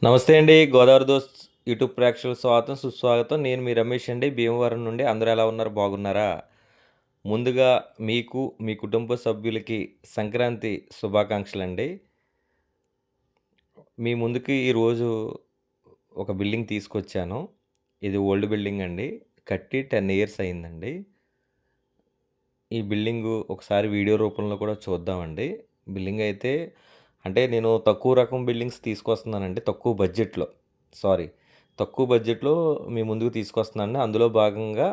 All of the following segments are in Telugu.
నమస్తే అండి. గోదావరి దోస్త్ యూట్యూబ్ ప్రేక్షకులకు స్వాగతం, సుస్వాగతం. నేను మీ రమేష్ అండి. భీమవరం నుండి. అందరూ ఎలా ఉన్నారు? బాగున్నారా? ముందుగా మీకు, మీ కుటుంబ సభ్యులకి సంక్రాంతి శుభాకాంక్షలండి. మీ ముందుకి ఈరోజు ఒక బిల్డింగ్ తీసుకొచ్చాను. ఇది ఓల్డ్ బిల్డింగ్ అండి. కట్టి 10 ఇయర్స్ అయిందండి. ఈ బిల్డింగు ఒకసారి వీడియో రూపంలో కూడా చూద్దామండి. బిల్డింగ్ అయితే అంటే నేను తక్కువ రకం బిల్డింగ్స్ తీసుకొస్తున్నానండి. తక్కువ బడ్జెట్‌లో. సారీ. తక్కువ బడ్జెట్‌లో మీ ముందుకు తీసుకొస్తున్నానండి. అందులో భాగంగా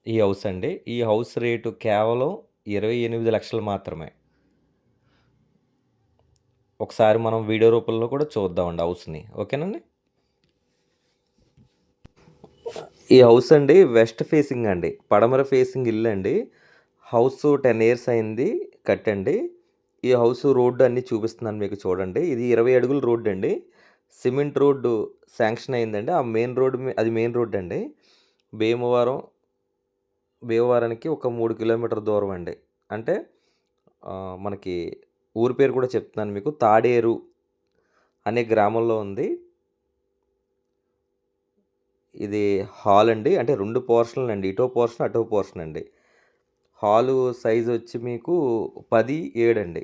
ఈ హౌస్ అండి. ఈ హౌస్ రేటు కేవలం 28,00,000 మాత్రమే. ఒకసారి మనం వీడియో రూపంలో కూడా చూద్దామండి హౌస్‌ని. ఓకేనండి? ఈ హౌస్ అండి వెస్ట్ ఫేసింగ్ అండి. పడమర ఫేసింగ్ ఇల్లండి. హౌసు 10 ఇయర్స్ అయింది కట్టండి. ఈ హౌసు రోడ్డు అన్నీ చూపిస్తున్నాను మీకు చూడండి. ఇది 20 అడుగుల రోడ్డండి. సిమెంట్ రోడ్డు శాంక్షన్ అయిందండి. ఆ మెయిన్ రోడ్డు అది మెయిన్ రోడ్డండి. భీమవరం భీమవరానికి ఒక 3 కిలోమీటర్ దూరం అండి. అంటే మనకి ఊరి పేరు కూడా చెప్తున్నాను మీకు. తాడేరు అనే గ్రామంలో ఉంది. ఇది హాల్ అండి. అంటే 2 పోర్షన్‌లండి. ఇటో పోర్షన్, అటో పోర్షన్ అండి. హాలు సైజొచ్చి మీకు 10, 7 అండి.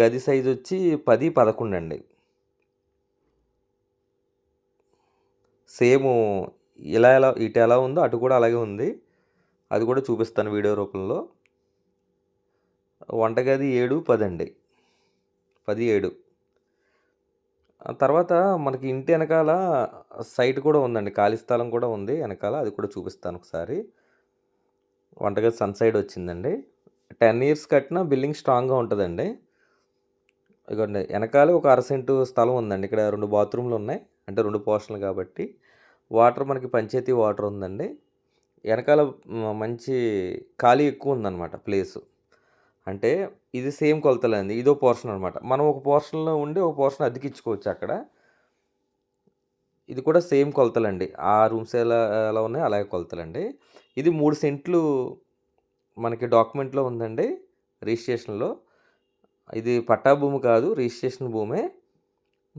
గది సైజొచ్చి 10, 11 అండి. సేము ఇటు ఎలా ఉందో అటు కూడా అలాగే ఉంది. అది కూడా చూపిస్తాను వీడియో రూపంలో. వంటగది 7, 10 అండి. 10, 7. తర్వాత మనకి ఇంటి ఎనకాల సైట్ కూడా ఉందండి. ఖాళీ స్థలం కూడా ఉంది ఎనకాల. అది కూడా చూపిస్తాను ఒకసారి. వంటగది సన్ సైడ్ వచ్చిందండి. 10 ఇయర్స్ కట్టిన బిల్డింగ్ స్ట్రాంగ్‌గా ఉంటదండి. ఇగోండి ఎనకాల ఒక అరసెంటు స్థలం ఉందండి. ఇక్కడ 2 బాత్రూమ్‌లున్నాయి. అంటే 2 పోర్షన్‌లు కాబట్టి. వాటర్ మనకి పంచాయతీ వాటర్ ఉందండి. ఎనకాల మంచి ఖాళీ ఎక్కువుందనమాట ప్లేసు. అంటే ఇది సేమ్ కొలతలండి. ఇదో పోర్షన్ అనమాట. మనం ఒక పోర్షన్‌లో ఉండి ఒక పోర్షన్ అద్దెకిచ్చుకోవచ్చు అక్కడ. ఇది కూడా సేమ్ కొలతలండి. ఆ రూమ్స్ ఎలా ఉన్నాయో అలాగే కొలతలండి. ఇది 3 సెంట్లు మనకి డాక్యుమెంట్‌లో ఉందండి. రిజిస్ట్రేషన్‌లో. ఇది పట్టా భూమి కాదు. రిజిస్ట్రేషన్ భూమే.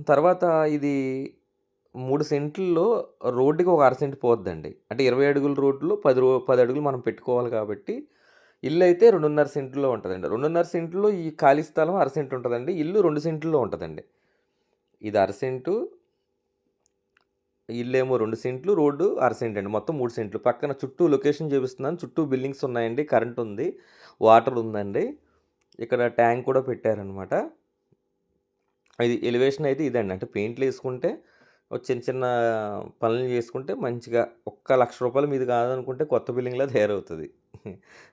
తర్వాత ఇది 3 సెంట్లలో రోడ్డుకి ఒక అర సెంట్ పోద్దండి. అంటే 20 అడుగుల రోడ్లో 10 అడుగులు మనం పెట్టుకోవాలి కాబట్టి, ఇల్లయితే 2.5 సెంట్లో ఉంటదండి. 2.5 సెంట్లో ఈ ఖాళీ స్థలం అర సెంట్ ఉంటదండి. ఇల్లు 2 సెంట్లలో ఉంటదండి. ఇది అర సెంటు, ఇల్లేమో 2 సెంట్లు, రోడ్డు అర సెంట్ అండి. మొత్తం 3 సెంట్లు. పక్కన చుట్టూ లొకేషన్ చూపిస్తున్నాను. చుట్టూ బిల్డింగ్స్ ఉన్నాయండి. కరెంట్ ఉంది. వాటర్ ఉందండి. ఇక్కడ ట్యాంక్ కూడా పెట్టారనమాట. ఇది ఎలివేషన్ అయితే ఇదండి. అంటే పెయింట్‌లేసుకుంటే చిన్న చిన్న పనులు చేసుకుంటే మంచిగా ఒక్క రూ. 1,00,000 మీది కాదనుకుంటే కొత్త బిల్డింగ్‌లా తయారవుతది.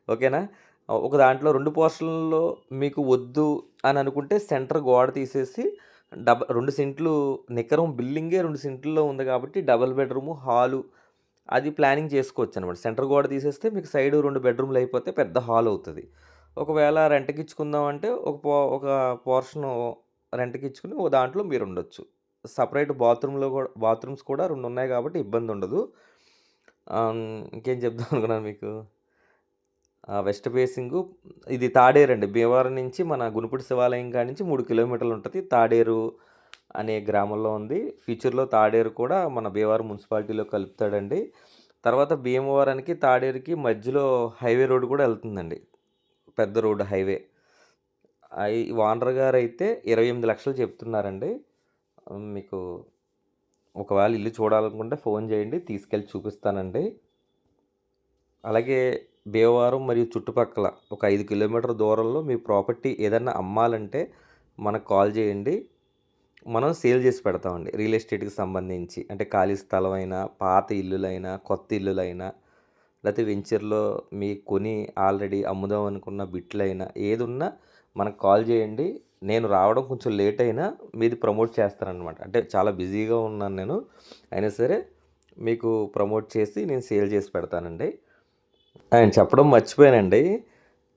ఓకేనా? ఒక దాంట్లో 2 పోర్షన్‌లో మీకు వద్దు అని అనుకుంటే సెంటర్ గోడ తీసేసి 2 సెంట్లు నికరం బిల్డింగే 2 సెంట్లలో ఉంది కాబట్టి డబుల్ బెడ్‌రూము, హాలు అది ప్లానింగ్ చేసుకోవచ్చనమాట. సెంటర్ గోడ తీసేస్తే మీకు సైడు 2 బెడ్‌రూమ్‌లు అయిపోతే పెద్ద హాల్ అవుతది. ఒకవేళ రెంట్‌కిచ్చుకుందామంటే ఒక పోర్షను రెంట్‌కిచ్చుకొని ఓ దాంట్లో మీరుండొచ్చు. సెపరేట్ బాత్రూమ్స్ కూడా 2 ఉన్నాయి కాబట్టి ఇబ్బందుండదు. ఇంకేం చెప్దాం అనుకున్నాను మీకు. వెస్ట్ ఫేసింగు ఇది తాడేరండి. భీమవరం నుంచి మన గునుపుటి శివాలయం కాడ నుంచి 3 కిలోమీటర్లు ఉంటది. తాడేరు అనే గ్రామంలో ఉంది. ఫ్యూచర్‌లో తాడేరు కూడా మన భీమవరం మున్సిపాలిటీలో కలుపుతాడండి. తర్వాత భీమవరానికి, తాడేరుకి మధ్యలో హైవే రోడ్ కూడా ఎళ్తుందండి. పెద్ద రోడ్ హైవే. ఓనర్ గారైతే 28,00,000 చెప్తున్నారండి. మీకు ఒకవేళ ఇల్లు చూడాలనుకుంటే ఫోన్ చేయండి. తీసుకెళ్ళి చూపిస్తానండి. అలాగే భీమవరం మరియు చుట్టుపక్కల ఒక 5 కిలోమీటర్ల దూరంలో మీ ప్రాపర్టీ ఏదన్నా అమ్మాలంటే మనకు కాల్ చేయండి. మనం సేల్ చేసి పెడతామండి. రియల్ ఎస్టేట్‌కి సంబంధించి. అంటే ఖాళీ స్థలమైనా, పాత ఇల్లులైనా, కొత్త ఇల్లులైనా, లేతే వెంచర్‌లో మీకు కొని ఆల్రెడీ అమ్ముదాం అనుకున్న బిట్లైనా ఏదున్నా మనకు కాల్ చేయండి. నేను రావడం కొంచెం లేట్ అయినా మీది ప్రమోట్ చేస్తాననమాట. అంటే చాలా బిజీగా ఉన్నాను నేను. అయినా సరే మీకు ప్రమోట్ చేసి నేను సేల్ చేసి పెడతానండి. చెప్పడం మర్చిపోయానండి.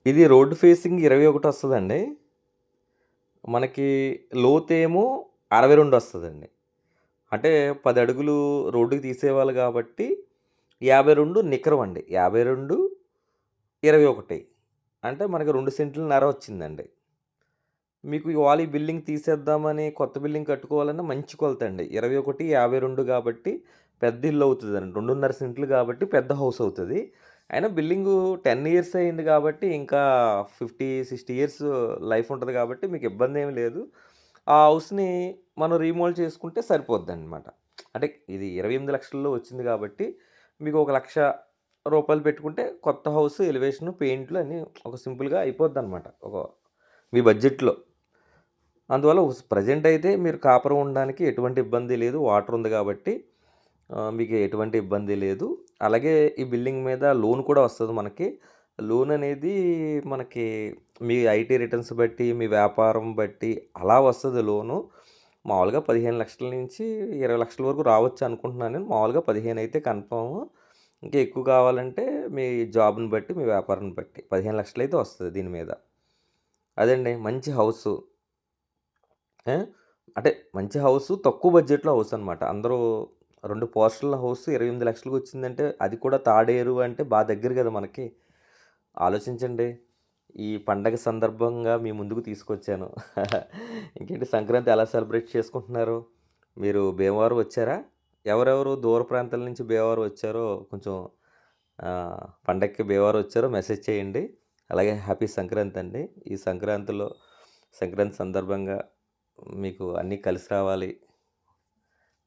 ఇది రోడ్ ఫేసింగ్ 21 వస్తదండి. మనకి లోతేమో 62 వస్తదండి. అంటే 10 అడుగులు రోడ్డుకి తీసేవాళ్ళు కాబట్టి 52 నికరమండి. 52, 21 అంటే మనకి 2 సెంట్లున్నర వచ్చిందండి. మీకు ఇవాళ ఈ బిల్డింగ్ తీసేద్దామని కొత్త బిల్డింగ్ కట్టుకోవాలన్నా మంచి కొలతండి. 21, 52 కాబట్టి పెద్ద ఇల్లు అవుతదండి. 2.5 సెంట్లు కాబట్టి పెద్ద హౌస్ అవుతది. అయినా బిల్డింగు 10 ఇయర్స్ అయింది కాబట్టి ఇంకా 50, 60 ఇయర్స్ లైఫ్ ఉంటది కాబట్టి మీకు ఇబ్బందేమి లేదు. ఆ హౌస్‌ని మనం రీమోల్డ్ చేసుకుంటే సరిపోద్దనమాట. అంటే ఇది 28,00,000లో వచ్చింది కాబట్టి మీకు ఒక 1,00,000 రూపాయలు పెట్టుకుంటే కొత్త హౌస్ ఎలివేషను, పెయింట్లు అన్నీ ఒక సింపుల్‌గా అయిపోద్దనమాట. మీ బడ్జెట్‌లో. అందువల్ల ప్రెజెంట్ అయితే మీరు కాపురం ఉండడానికి ఎటువంటి ఇబ్బంది లేదు. వాటర్ ఉంది కాబట్టి మీకు ఎటువంటి ఇబ్బంది లేదు. అలాగే ఈ బిల్డింగ్ మీద లోన్ కూడా వస్తది మనకి. లోన్ అనేది మనకి మీ ఐటీ రిటర్న్స్ బట్టి, మీ వ్యాపారం బట్టి అలా వస్తది లోను. మామూలుగా 15,00,000 నుంచి 20,00,000 వరకు రావచ్చు అనుకుంటున్నాను నేను. మామూలుగా 15 అయితే కన్ఫర్మ్. ఇంకా ఎక్కువ కావాలంటే మీ జాబ్‌ని బట్టి, మీ వ్యాపారాన్ని బట్టి 15,00,000 అయితే వస్తది దీని మీద. అదండి మంచి హౌసు. ఆ! అంటే మంచి హౌసు, తక్కువ బడ్జెట్‌లో హౌస్ అనమాట. అందరూ 2 పోర్షన్‌ల హౌస్ 28,00,000కి వచ్చిందంటే అది కూడా తాడేరు అంటే దగ్గర కదా మనకి. ఆలోచించండి. ఈ పండగ సందర్భంగా మీ ముందుకు తీసుకొచ్చాను. ఇంకేంటి సంక్రాంతి ఎలా సెలబ్రేట్ చేసుకుంటున్నారు? మీరు భీమవరం వచ్చారా? ఎవరెవరు దూర ప్రాంతాల నుంచి భీమవరం వచ్చారో కొంచెం పండగకి భీమవరం వచ్చారో మెసేజ్ చేయండి. అలాగే హ్యాపీ సంక్రాంతి అండి. ఈ సంక్రాంతి సందర్భంగా మీకు అన్నీ కలిసి రావాలి.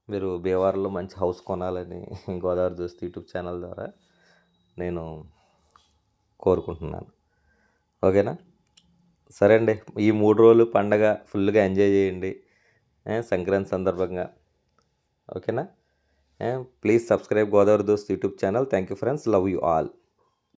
మీరు భీమవరంలో మంచి హౌస్ కొనాలని గోదావరి దోస్త్ యూట్యూబ్ ఛానల్ ద్వారా నేను కోరుకుంటున్నాను. ఓకేనా? సరే అండి. ఈ 3 రోజులు పండగ ఫుల్‌గా ఎంజాయ్ చేయండి. సంక్రాంతి సందర్భంగా. ఓకేనా? ప్లీజ్ సబ్స్క్రైబ్ గోదావరి దోస్త్ YouTube channel. Thank you friends. Love you all.